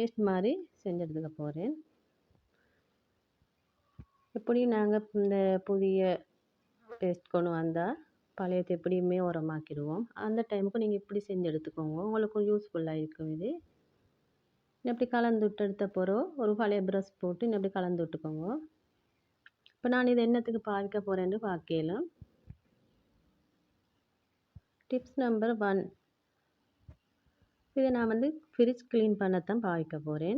Paste மாதிரி செஞ்சு எடுத்துக்க போகிறேன். எப்படியும் நாங்கள் இந்த புதிய பேஸ்ட் கொண்டு வந்தால் பழையத்தை எப்படியுமே உரமாக்கிடுவோம். அந்த டைமுக்கு நீங்கள் இப்படி செஞ்சு எடுத்துக்கோங்க, உங்களுக்கு யூஸ்ஃபுல்லாக இருக்கும். இது இப்படி கலந்து விட்டு எடுத்த பிறகு ஒரு பழைய ப்ரஷ் போட்டு இப்படி கலந்து விட்டுக்கோங்க. இப்போ நான் இது என்னத்துக்கு பாவிக்க போகிறேன்னு பார்க்கலாம். டிப்ஸ் நம்பர் 1, இதை நான் ஃப்ரிட்ஜ் க்ளீன் பண்ணத்தான் பாவிக்க போகிறேன்.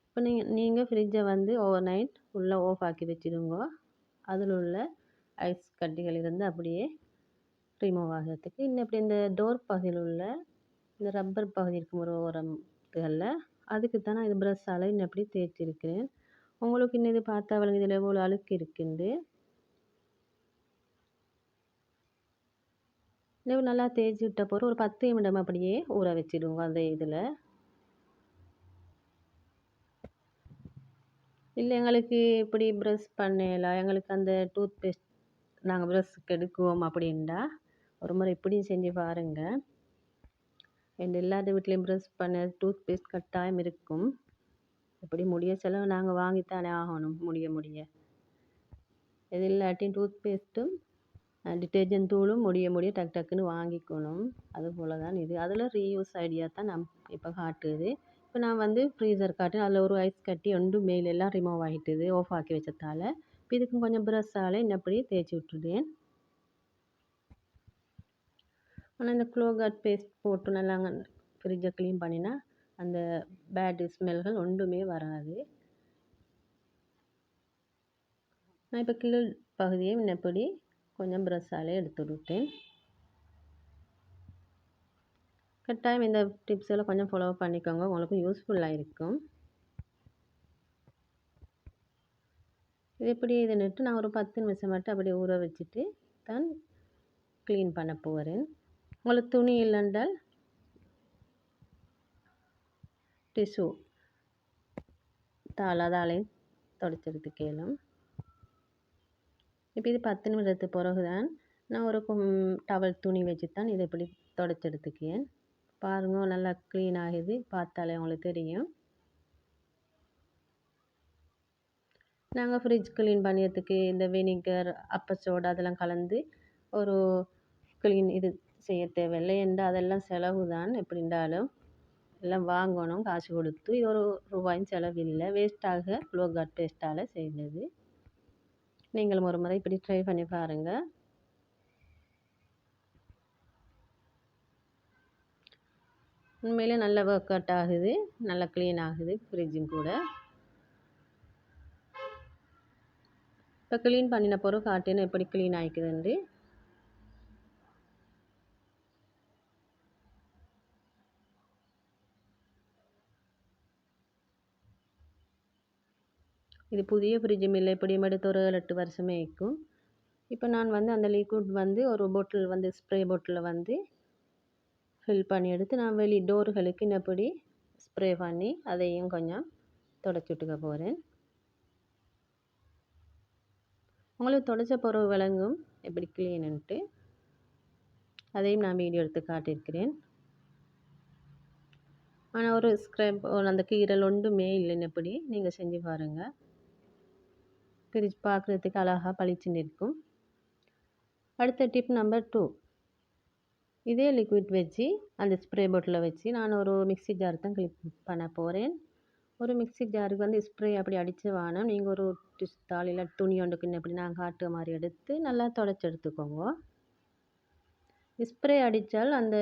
இப்போ நீங்கள் ஃப்ரிட்ஜை ஓவர் நைட் உள்ளே ஆஃப் ஆக்கி வச்சுடுங்க. அதில் உள்ள ஐஸ் கட்டிகள் இருந்து அப்படியே ரிமூவ் ஆகிறதுக்கு. இன்னும் இப்படி இந்த டோர் பகுதியில் உள்ள இந்த ரப்பர் பகுதி இருக்கும் ஒரு ஓரத்துகளில் அதுக்கு தான் நான் இது ப்ரஷ்ஷால் இன்னும் எப்படி தேய்ச்சிருக்கிறேன். உங்களுக்கு இன்னும் இது பார்த்தா அவளுக்கு இதில் எவ்வளோ அழுக்கு இருக்குண்டு. இன்னும் நல்லா தேய்ச்சி விட்ட பிறகு ஒரு 10 நிமிடம் அப்படியே ஊற வச்சிடுவோம். அந்த இதில் இல்லை எங்களுக்கு இப்படி ப்ரஷ் பண்ணலாம், எங்களுக்கு அந்த டூத் பேஸ்ட் நாங்கள் ப்ரஷ்ஷுக்கு எடுக்குவோம் அப்படின்டா ஒரு முறை இப்படியும் செஞ்சு பாருங்கள். எல்லார் வீட்லேயும் ப்ரஷ் பண்ண டூத் பேஸ்ட் கட்டாயம் இருக்கும். எப்படி முடிய செலவு நாங்கள் வாங்கித்தானே ஆகணும். முடிய இது இல்லாட்டியும் டூத் பேஸ்ட்டும் டிட்டர்ஜென்ட் தூளும் முடிய டக்கு டக்குன்னு வாங்கிக்கணும். அதுபோல் தான் இது. அதில் ரீயூஸ் ஐடியா தான் இப்போ காட்டுது. இப்போ நான் ஃப்ரீசர் காட்டுறேன். அதில் ஒரு ஐஸ் கட்டி மேலெல்லாம் ரிமூவ் ஆகிட்டுது ஆஃப் ஆக்கி வச்சதால். இப்போ இதுக்கும் கொஞ்சம் ப்ரஷ்ஷால் இன்னப்படி தேய்ச்சி விட்டுடுவேன். ஆனால் இந்த க்ளோகார்ட் பேஸ்ட் போட்டு நல்லா ஃப்ரிட்ஜை க்ளீன் பண்ணினா அந்த பேட் ஸ்மெல்கள் ஒன்றுமே வராது. நான் இப்போ கீழ் பகுதியை இன்னப்படி கொஞ்சம் ப்ரஷ்ஷாலே எடுத்து விட்டேன். கட்டாயம் இந்த டிப்ஸ் எல்லாம் கொஞ்சம் ஃபாலோ பண்ணிக்கோங்க, உங்களுக்கு யூஸ்ஃபுல்லாக இருக்கும். இது எப்படி இதுன்னுட்டு நான் ஒரு 10 நிமிஷம் மட்டும் அப்படியே ஊற வச்சுட்டு தான் க்ளீன் பண்ண போகிறேன். உங்களுக்கு துணி இல்லைன்றால் டிஷ்யூ அதாலையும் தொடச்செடுத்து கேளும். இப்போ இது 10 நிமிடத்துக்கு பிறகு தான் நான் ஒரு டவல் துணி வச்சு தான் இதை இப்படி தொடச்செடுத்துக்கேன். பாருங்க நல்லா க்ளீன் ஆகுது, பார்த்தாலே உங்களுக்கு தெரியும். நாங்கள் ஃப்ரிட்ஜ் க்ளீன் பண்ணியதுக்கு இந்த வினிகர் அப்பச்சோடு அதெல்லாம் கலந்து ஒரு க்ளீன் இது செய்ய தேவையில்லை. என்று அதெல்லாம் செலவு தான். எப்படி இருந்தாலும் எல்லாம் வாங்கணும் காசு கொடுத்து. இது ஒரு ரூபாயும் செலவில்லை. வேஸ்ட்டாக க்ளோகார்ட் பேஸ்ட்டால் செய்தது. நீங்களும் ஒரு முறை இப்படி ட்ரை பண்ணி பாருங்கள். உண்மையிலே நல்லா ஒர்க் அவுட் ஆகுது, நல்லா க்ளீன் ஆகுது ஃப்ரிட்ஜும் கூட. இப்போ க்ளீன் பண்ணின பிறகு காட்டினா எப்படி க்ளீன் ஆகிக்குதுண்டு. இது புதிய ஃப்ரிட்ஜும் இல்லை, எப்படியும் எடுத்து ஒரு 8 வருஷமே இருக்கும். இப்போ நான் அந்த லிக்விட் ஒரு பாட்டில் ஸ்ப்ரே பாட்டிலில் ஃபில் பண்ணி எடுத்து நான் வெளி டோர்களுக்கு இன்னப்படி ஸ்ப்ரே பண்ணி அதையும் கொஞ்சம் தொடச்சி விட்டுக்க போகிறேன். உங்களுக்கு தொடச்ச பிறகு விளங்கும் எப்படி க்ளீனுன்ட்டு. அதையும் நான் வீடியோ எடுத்து காட்டியிருக்கிறேன். ஆனால் ஒரு ஸ்க்ரப் அந்த கீரல் ஒன்றுமே இல்லைன்னு எப்படி நீங்கள் செஞ்சு பாருங்கள். ஃப்ரிட்ஜ் பார்க்குறதுக்கு அழகாக பளிச்சுன்னு இருக்கும். அடுத்த டிப் நம்பர் 2, இதே லிக்விட் வச்சு அந்த ஸ்ப்ரே பாட்டிலில் வச்சு நான் ஒரு மிக்ஸி ஜார் தான் க்ளீன் பண்ண போகிறேன். ஒரு மிக்ஸி ஜாருக்கு ஸ்ப்ரே அப்படி அடித்து வேணும். நீங்கள் ஒரு தாள் இல்லை துணி ஒன்றுக்குன்னு எப்படி நான் காட்டுற மாதிரி எடுத்து நல்லா தொடச்சி எடுத்துக்கோங்க. ஸ்ப்ரே அடித்தால் அந்த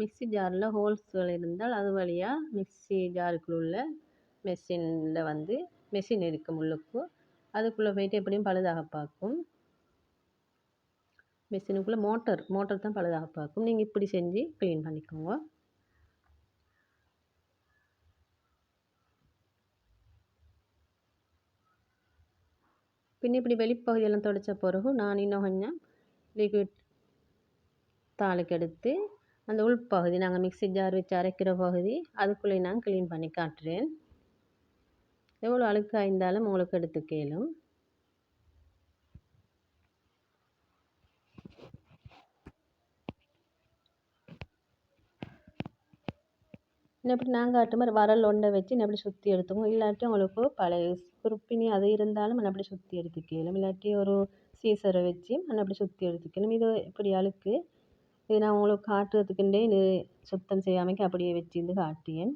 மிக்ஸி ஜாரில் ஹோல்ஸ்கள் இருந்தால் அது வழியாக மிக்ஸி ஜாருக்குள்ள உள்ள மெஷினில் மெஷின் இருக்கும் உள்ளுக்கு, அதுக்குள்ளே போயிட்டு எப்படியும் பழுதாக பார்க்கும். மெஷினுக்குள்ளே மோட்டர் தான் பழுதாக பார்க்கும். நீங்கள் இப்படி செஞ்சு க்ளீன் பண்ணிக்கோங்க. பின்ன இப்படி வெளிப்பகுதியெல்லாம் தொடச்ச பிறகு நான் இன்னும் கொஞ்சம் லிக்விட் தாளுக்கு எடுத்து அந்த உள்பகுதி நாங்கள் மிக்ஸி ஜார் வச்சு அரைக்கிற பகுதி அதுக்குள்ளே நான் க்ளீன் பண்ணி காட்டுறேன். எவ்வளோ அழுக்காக இருந்தாலும் உங்களுக்கு எடுத்து கேளும். இப்படி நான் காட்டுற மாதிரி வரல் ஒன்றை வச்சு அப்படி சுற்றி எடுத்துக்குவோம். இல்லாட்டி உங்களுக்கு பழைய குருப்பினி அது இருந்தாலும் அப்படி சுற்றி எடுத்துக்கலாம். இல்லாட்டி ஒரு சீசரை வச்சு அப்படி சுற்றி எடுத்துக்கலாம். இது இப்படி அழுக்கு இது நான் உங்களுக்கு காட்டுறதுக்குண்டே இது சுத்தம் செய்யாமைக்கு அப்படியே வச்சிருந்து காட்டியேன்.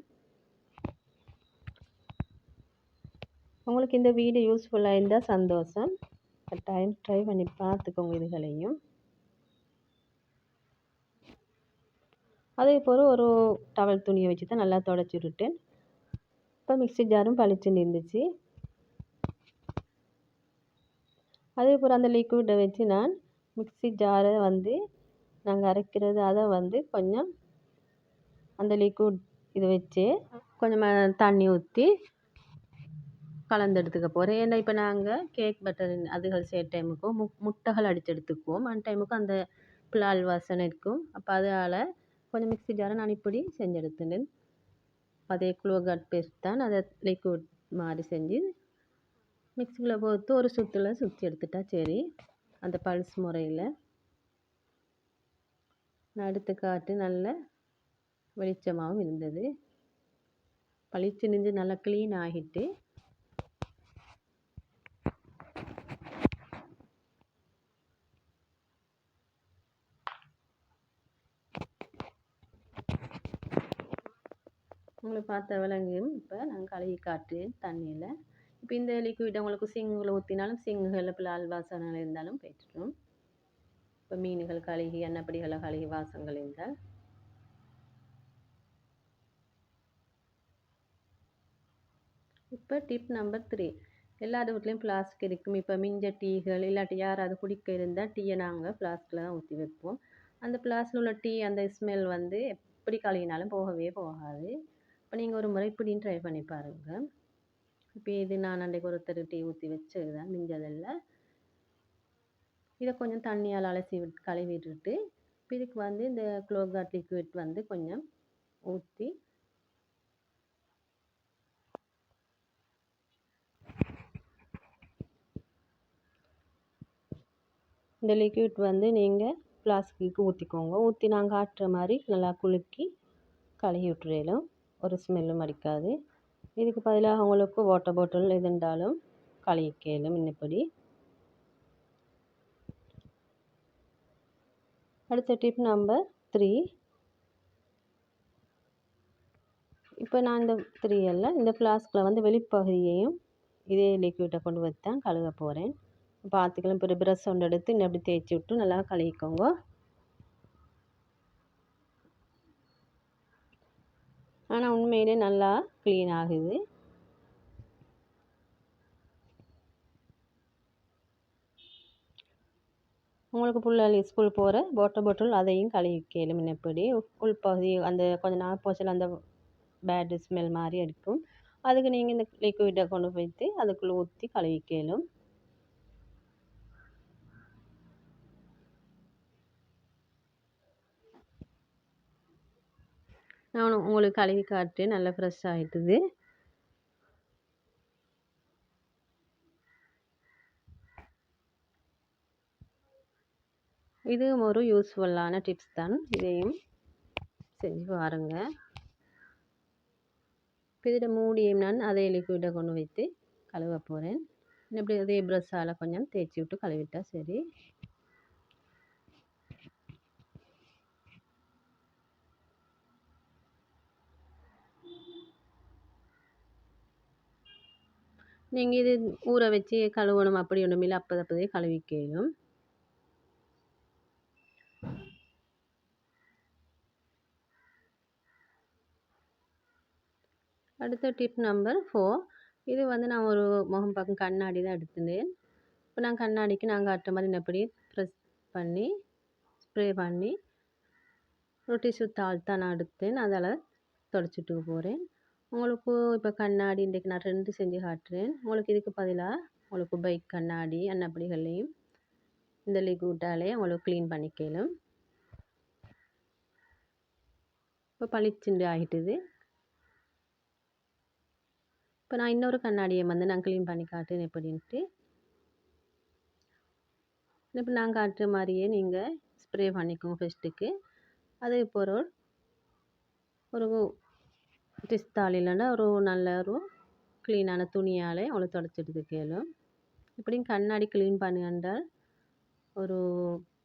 உங்களுக்கு இந்த வீடியோ யூஸ்ஃபுல்லாக இருந்தால் சந்தோஷம். கட்டாயம் ட்ரை பண்ணி பார்த்துக்கோங்க இதுகளையும். அதே போல் ஒரு டவல் துணியை வச்சு தான் நல்லா துடைச்சி விட்டுட்டேன். இப்போ மிக்ஸி ஜாரும் பளிச்சுன்னு இருந்துச்சு. அதே போல் அந்த லிக்விடை வச்சு நான் மிக்ஸி ஜாரை நாங்கள் அரைக்கிறது அதை கொஞ்சம் அந்த லிக்விட் இதை வச்சு கொஞ்சமாக தண்ணி ஊற்றி கலந்து எடுத்துக்க போகிறேன். ஏன்னா இப்போ நாங்கள் கேக் பட்டர் அதுகள் செய்கிற டைமுக்கும் முட்டைகள் அடித்து எடுத்துக்குவோம். அந்த டைமுக்கும் அந்த பிளால் வாசனை இருக்கும். அப்போ அதால் கொஞ்சம் மிக்ஸி ஜாரை நான் இப்படி செஞ்சு எடுத்துட்டேன். அதே குளோகாட் பேஸ்ட் தான் அதை லிக்விட் மாதிரி செஞ்சு மிக்ஸியில் போட்டு ஒரு சுற்றில் சுற்றி எடுத்துட்டா சரி. அந்த பல்ஸ் முறையில் நான் எடுத்து காட்டு நல்ல வெளிச்சமாகவும் இருந்தது. பளிச்சு நெஞ்சு நல்லா க்ளீன் ஆகிட்டு உங்களுக்கு பார்த்த விலங்கும் இப்போ நான் கழுவி காட்டுறேன் தண்ணியில். இப்போ இந்த லிக்விட் உங்களுக்கு சிங்கில் ஊற்றினாலும் சிங்குகளில் பிளால் வாசனை இருந்தாலும் போயிட்டுரும். இப்போ மீன்கள் கழுகி எண்ணெய்ப்படிகளை கழுகி வாசங்கள் இருந்தால் இப்போ டிப் நம்பர் 3 எல்லா வீட்லேயும் ஃப்ளாஸ்க் இருக்கும். இப்போ மிஞ்ச டீகள் இல்லாட்டி யாராவது குடிக்க இருந்தால் டீயை நாங்கள் ஃப்ளாஸ்கில் தான் ஊற்றி வைப்போம். அந்த ஃப்ளாஸ்கில் உள்ள டீ அந்த ஸ்மெல் எப்படி கழுவினாலும் போகவே போகாது. இப்போ நீங்கள் ஒரு முறை இப்படின்னு ட்ரை பண்ணி பாருங்கள். இப்போ இது நான் அன்றைக்கு ஒருத்தர் டீ ஊற்றி வச்சது தான் மிஞ்சதில்லை. இதை கொஞ்சம் தண்ணியால் அலசி விட்டு கழுவி விட்டுட்டு இப்போ இதுக்கு இந்த குளோகாட் லிக்விட் கொஞ்சம் ஊற்றி இந்த லிக்விட் நீங்கள் ஃப்ளாஸ்க்கு ஊற்றிக்கோங்க. ஊற்றி நான் காட்டுற மாதிரி நல்லா குலுக்கி கழுவி விட்டுறலும் ஒரு ஸ்மெல்லும் அடிக்காது. இதுக்கு பதிலாக உங்களுக்கு வாட்டர் பாட்டில் எது இருந்தாலும் கழுவிக்கலும். இன்னப்படி அடுத்த டிப் நம்பர் 3 இப்போ நான் இந்த 3 எல்லாம் இந்த ஃப்ளாஸ்கில் வெளிப்பகுதியையும் இதே லிக்விட்டை கொண்டு வச்சு தான் கழுவ போகிறேன். பார்த்துக்கலாம். இப்போ ப்ரஷ் ஒன்று எடுத்து இன்னும் அப்படி தேய்ச்சி விட்டு நல்லா கழுவிக்கோங்க. ஆனால் உண்மையிலே நல்லா க்ளீன் ஆகுது. உங்களுக்கு பிள்ளைகள் ஸ்கூல் போகிற வாட்டர் பாட்டில் அதையும் கழுவிக்கலும். இன்னப்படி உள்பகுதி அந்த கொஞ்சம் நாள் போச்சில் அந்த பேட் ஸ்மெல் மாதிரி இருக்கும். அதுக்கு நீங்கள் இந்த லிக்விடை கொண்டு போய்த்து அதுக்குள்ளே ஊற்றி கழுவிக்கலும். நான் உங்களுக்கு கழுவி காட்டு நல்லா ஃப்ரெஷ் ஆகிட்டுது. இதுவும் ஒரு யூஸ்ஃபுல்லான டிப்ஸ் தான். இதையும் செஞ்சு பாருங்க. இப்போ இதில் மூடியும் நான் அதே லிக்விடை கொண்டு வைத்து கழுவ போகிறேன். இப்படி அதே ப்ரஷ்ஷால் கொஞ்சம் தேய்ச்சி விட்டு கழுவிட்டா சரி. நீங்கள் இது ஊற வச்சு கழுவணும் அப்படி ஒன்றும் இல்லை. அப்போதே கழுவிக்கலும். அடுத்த டிப் நம்பர் 4 இது நான் ஒரு முகம் பக்கம் கண்ணாடி தான் எடுத்துட்டேன். இப்போ நான் கண்ணாடிக்கு நான் காட்டுற மாதிரி எப்படி ப்ரெஸ் பண்ணி ஸ்ப்ரே பண்ணி ஒரு டிஷ்யூ தாள் தான் நான் எடுத்தேன். அதால் தொடச்சிட்டு போகிறேன். உங்களுக்கு இப்போ கண்ணாடி இன்றைக்கு நான் 2 செஞ்சு காட்டுறேன். உங்களுக்கு இதுக்கு பதிலாக உங்களுக்கு பைக் கண்ணாடி அன்னப்படிகளையும் இந்த லிக்விட்டாலே உங்களுக்கு க்ளீன் பண்ணிக்கலாம். இப்போ பளிச்சுண்டு ஆகிட்டுது. இப்போ நான் இன்னொரு கண்ணாடியை நான் க்ளீன் பண்ணி காட்டுறேன் எப்படின்ட்டு. இப்போ நான் காட்டுற மாதிரியே நீங்கள் ஸ்ப்ரே பண்ணிக்கோங்க ஃபஸ்ட்டுக்கு. அதே போல் ஒரு டிஷ் தாள் இல்லைன்னா ஒரு நல்ல ஒரு க்ளீனான துணியால் உங்களுக்கு தொடச்செடுத்துக்க இயலும். இப்படியும் கண்ணாடி க்ளீன் பண்ணுங்கன்றால் ஒரு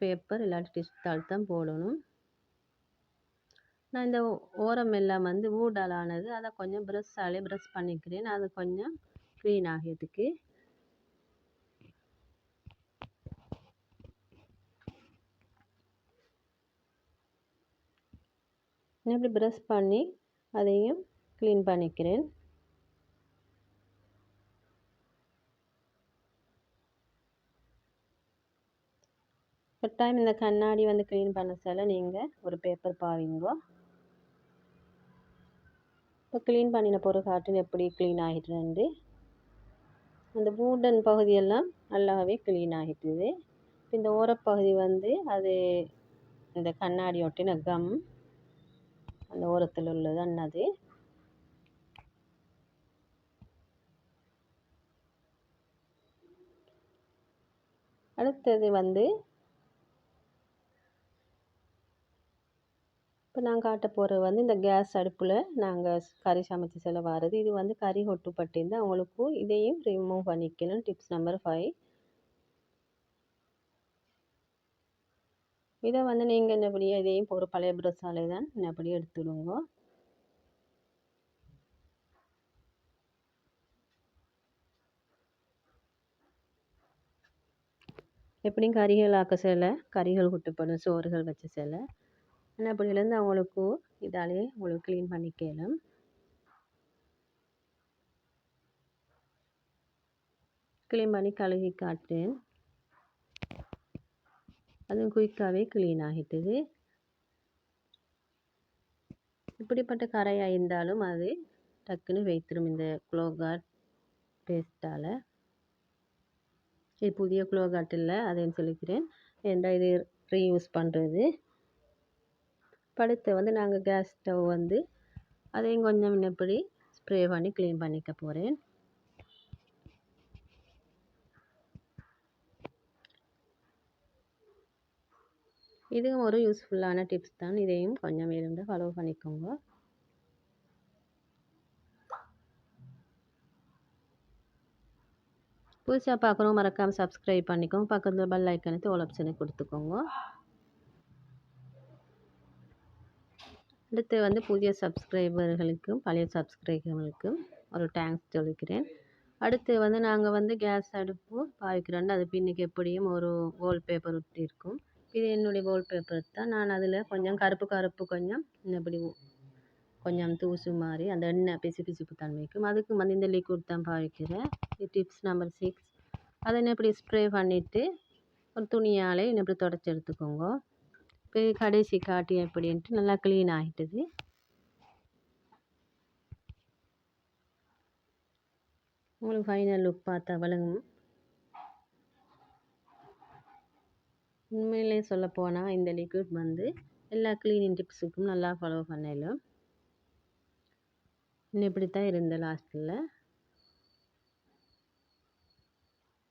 பேப்பர் இல்லாட்டி டிஷ் தாள் தான் போடணும். நான் இந்த ஓரம் எல்லாம் வந்து ஊடால் ஆனது அதை கொஞ்சம் ப்ரஷ்ஷாலே ப்ரஷ் பண்ணிக்கிறேன். அது கொஞ்சம் க்ளீன் ஆகிறதுக்கு. இப்படி ப்ரஷ் பண்ணி அதையும் க்ளீன் பண்ணிக்கிறேன். கட்டாயம் இந்த கண்ணாடி வந்து க்ளீன் பண்ண சொல்ல நீங்கள் ஒரு பேப்பர் பாவிங்கோ. இப்போ க்ளீன் பண்ணின பொருள் காட்டுன்னு எப்படி க்ளீன் ஆகிட்டுருந்து. அந்த வூடன் பகுதியெல்லாம் நல்லாவே க்ளீன் ஆகிட்டுது. இந்த ஓரப்பகுதி வந்து அது இந்த கண்ணாடி ஒட்டின கம் அந்த ஓரத்தில் உள்ளது அன்னது. அடுத்தது வந்து இப்போ நான் காட்ட போகிறது வந்து இந்த கேஸ் அடுப்பில் நாங்கள் கறி சமைச்சு செல்ல வாரது. இது வந்து கறி ஒட்டுப்பட்டிருந்தால் அவங்களுக்கு இதையும் ரிமூவ் பண்ணிக்கணும். Tips number 5. இதை வந்து நீங்கள் என்னபடியே இதையும் ஒரு பழைய ப்ரஷ்ஷாலே தான் என்னபடி எடுத்துடுங்க. எப்படியும் கறிகள் ஆக்க செல்ல கறிகள் ஒட்டுப்படும், சோறுகள் வச்ச செல்ல என்னபடியிலேருந்து அவங்களுக்கு இதாலே உங்களுக்கு க்ளீன் பண்ணிக்கலாம். க்ளீன் பண்ணி கழுவி காட்டுறேன். அதுவும் குயிக்காகவே க்ளீன் ஆகிட்டுது. இப்படிப்பட்ட கரையாக இருந்தாலும் அது டக்குன்னு வைத்திரும் இந்த குளோகாட் பேஸ்ட்டால். இது புதிய குளோகாட் இல்லை, அதையும் சொல்லிக்கிறேன். ஏன்டா இது ரீயூஸ் பண்ணுறது. அடுத்து வந்து நாங்கள் கேஸ் ஸ்டவ் வந்து அதையும் கொஞ்சம் இப்படி ஸ்ப்ரே பண்ணி க்ளீன் பண்ணிக்க போகிறேன். இதுவும் ஒரு யூஸ்ஃபுல்லான டிப்ஸ் தான். இதையும் கொஞ்சம் வேணும்னா ஃபாலோ பண்ணிக்கோங்க. புதுசாக பார்க்குறோம் மறக்காமல் சப்ஸ்கிரைப் பண்ணிக்கோங்க. பக்கத்தில் பெல் ஐக்கனுக்கு ஆல் ஆப்ஷனை கொடுத்துக்கோங்க. அடுத்து வந்து புதிய சப்ஸ்கிரைபர்களுக்கும் பழைய சப்ஸ்கிரைபர்களுக்கும் ஒரு தேங்க்ஸ் சொல்லிக்கிறேன். அடுத்து வந்து நாங்கள் வந்து கேஸ் அடுப்பு பாவிக்கிறோம். அது பின்னுக்கு எப்படியும் ஒரு வால்பேப்பர் ஒட்டி இருக்கும். இது என்னுடைய வால்பேப்பர் தான். நான் அதில் கொஞ்சம் கருப்பு கொஞ்சம் இப்படி கொஞ்சம் தூசு மாதிரி அந்த எண்ணெய் பிசுப்பு தன்மைக்கும் அதுக்கு வந்து இந்த லிக்விட் தான் பாவிக்கிறேன். இது டிப்ஸ் நம்பர் 6. அதை இப்படி ஸ்ப்ரே பண்ணிவிட்டு ஒரு துணியால் இப்படி தொடச்சி எடுத்துக்கோங்க. இப்போ கடைசி காட்டி எப்படின்ட்டு நல்லா க்ளீன் ஆகிட்டுது. உங்களுக்கு ஃபைனல் லுக் பார்த்தா விளங்கும். உண்மையிலே சொல்லப்போனால் இந்த லிக்விட் வந்து எல்லா க்ளீனிங் டிப்ஸுக்கும் நல்லா ஃபாலோ பண்ணலாம். இன்னும் இப்படி தான் இருந்த லாஸ்ட்டில்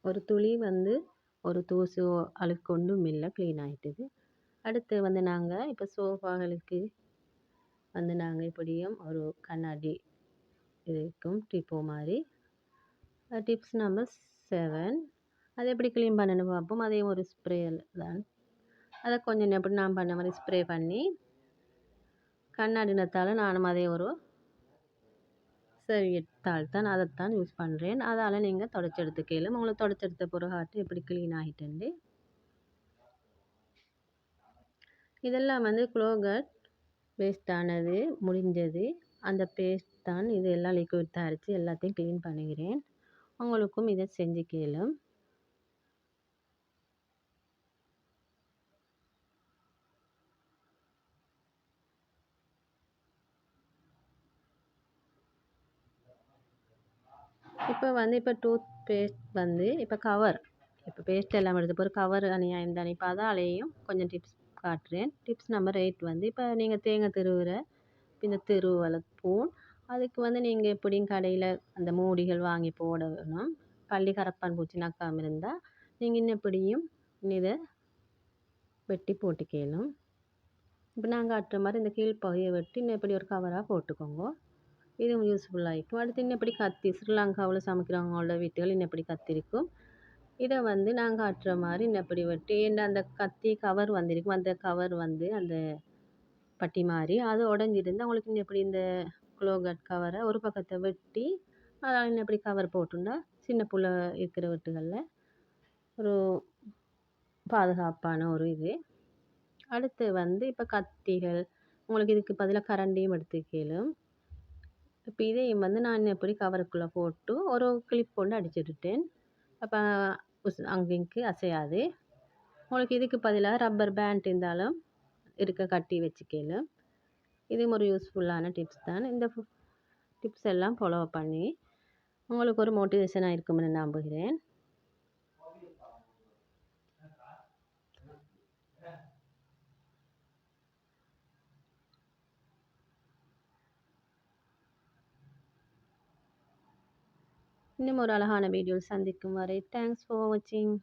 ஒரு துளி வந்து ஒரு தூசு அழுக்கு ஒன்றும் இல்லை, க்ளீன் ஆகிட்டுது. அடுத்து வந்து நாங்கள் இப்போ சோஃபாகளுக்கு வந்து நாங்கள் இப்படியும் ஒரு கண்ணாடி இருக்கும் டிப்போ மாதிரி. Tips number 7. அதை எப்படி க்ளீன் பண்ணணும் பார்ப்போம். அதையும் ஒரு ஸ்ப்ரே தான். அதை கொஞ்சம் எப்படி நான் பண்ண மாதிரி ஸ்ப்ரே பண்ணி கண்ணாடினத்தால் நானும் அதே ஒரு சர்வியத்தால் தான் அதைத்தான் யூஸ் பண்ணுறேன். அதால் நீங்கள் தொடச்சி எடுத்துக்கலாம். உங்களுக்கு தொடச்சி எடுத்த பிறகாட்டு எப்படி க்ளீன் ஆகிட்டுண்டு. இதெல்லாம் வந்து குளோகாட் வேஸ்டானது முடிஞ்சது. அந்த பேஸ்ட் தான் இது எல்லாம் லிக்விட் தயாரித்து எல்லாத்தையும் க்ளீன் பண்ணுகிறேன். உங்களுக்கும் இதை செஞ்சுக்கலாம். இப்போ வந்து டூத் பேஸ்ட் வந்து கவர் இப்போ பேஸ்ட் எல்லாம் எடுத்து ஒரு கவர் அநியாயம் தானே. இப்போ அதாலேயும் கொஞ்சம் டிப்ஸ் காட்டுறேன். டிப்ஸ் நம்பர் 8 வந்து இப்போ நீங்கள் தேங்காய் திருவுற இந்த திருவலை ஸ்பூன் அதுக்கு வந்து நீங்கள் எப்படியும் கடையில் அந்த மூடிகள் வாங்கி போடணும். பள்ளி கரப்பான் பூச்சி நக்காமல் இருந்தால் நீங்கள் இன்னும் எப்படியும் இதை வெட்டி போட்டுக்கணும். இப்போ நாங்கள் காட்டுற மாதிரி இந்த கீழ்ப்பகுதியை வெட்டி இன்னும் எப்படி ஒரு கவராக போட்டுக்கோங்க. இதுவும் யூஸ்ஃபுல்லாக இருக்கும். அடுத்து இன்னும் எப்படி கத்தி ஸ்ரீலங்காவில் சமைக்கிறவங்களோட வீட்டுகள் இன்னும் எப்படி கத்தி இருக்கும். இதை வந்து நான் காட்டுற மாதிரி இன்னும் எப்படி வெட்டி அந்த கத்தி கவர் வந்திருக்கும். அந்த கவர் வந்து அந்த பட்டி மாதிரி அது உடஞ்சிருந்து அவங்களுக்கு இன்னும் எப்படி இந்த க்ளோகட் கவரை ஒரு பக்கத்தை வெட்டி அதால் இன்னும் எப்படி கவர் போட்டுண்டா சின்ன புள்ள இருக்கிற வீட்டுகளில் ஒரு பாதுகாப்பான ஒரு இது. அடுத்து வந்து இப்போ கத்திகள் உங்களுக்கு இதுக்கு பதிலாக கரண்டியும் எடுத்துக்கலும். இப்போ இதையும் வந்து நான் எப்படி கவருக்குள்ளே போட்டு ஒரு கிளிப் கொண்டு அடிச்சுட்டுட்டேன். அப்போ அங்கேக்கு அசையாது. உங்களுக்கு இதுக்கு பதிலாக ரப்பர் பேண்ட் இருந்தாலும் இருக்க கட்டி வச்சுக்கலும். இதுவும் ஒரு யூஸ்ஃபுல்லான டிப்ஸ் தான். இந்த டிப்ஸ் எல்லாம் ஃபாலோ பண்ணி உங்களுக்கு ஒரு மோட்டிவேஷனாக இருக்கும்னு நம்புகிறேன். இன்னும் ஒரு அழகான வீடியோ சந்திக்கும் வரை தேங்க்ஸ் ஃபார் வாட்சிங்.